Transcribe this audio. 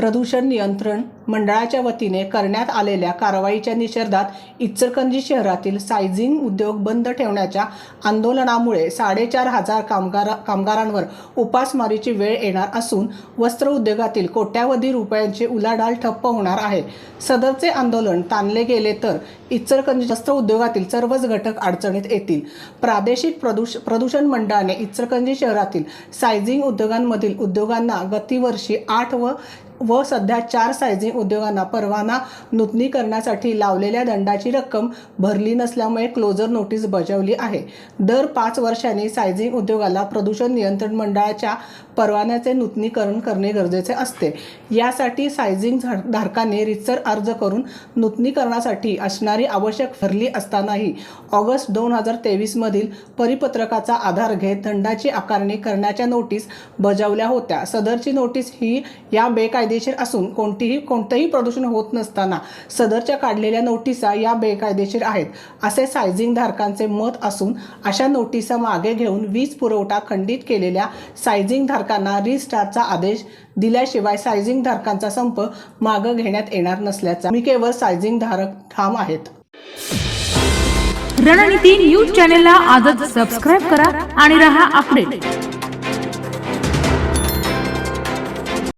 प्रदूषण नियंत्रण मंडळाच्या वतीने करण्यात आलेल्या कारवाईच्या निषेधार्थ इचलकरंजी शहरातील सायझिंग उद्योग बंद ठेवण्याच्या आंदोलनामुळे 4,500 कामगारांवर उपासमारीची वेळ येणार असून वस्त्र उद्योगातील कोट्यावधी रुपयांची उलाढाल ठप्प होणार आहे। सदरचे आंदोलन ताणले गेले तर इचलकरंजी वस्त्र उद्योगातील सर्वच घटक अडचणीत येतील। प्रादेशिक प्रदूषण मंडळाने इचलकरंजी शहरातील सायझिंग उद्योगांमधील उद्योगांना गतिवर्षी 8 व सध्या 4 सायझिंग उद्योगांना परवाना नूतनीकरणासाठी लावलेल्या दंडाची रक्कम भरली नसल्यामुळे क्लोजर नोटीस बजावली आहे। दर 5 वर्षांनी सायझिंग उद्योगाला प्रदूषण नियंत्रण मंडळाच्या परवान्याचे नूतनीकरण करणे गरजेचे असते। यासाठी सायझिंग धारकांनी रितसर अर्ज करून नूतनीकरणासाठी असणारी आवश्यक भरली असतानाही ऑगस्ट 2023 मधील परिपत्रकाचा आधार घेत दंडाची आकारणी करण्याच्या नोटीस बजावल्या होत्या। सदरची नोटीस ही या बेकायदेशीर असून कोणतेही प्रदूषण होत नसताना सदरच्या काढलेल्या नोटिसा या बेकायदेशीर आहेत असे सायझिंग धारकांचे मत असून अशा नोटिसा मागे घेऊन वीज पुरवठा खंडित केलेल्या सायझिंग धारकांना रिस्टार्टचा आदेश दिल्याशिवाय सायझिंग धारकांचा संप मागे घेण्यात येणार नसल्याचा भूमिकेवर सायझिंग धारक ठाम आहेत। रणनीती न्यूज चॅनेलला आजच सबस्क्राइब करा आणि रहा अपडेट।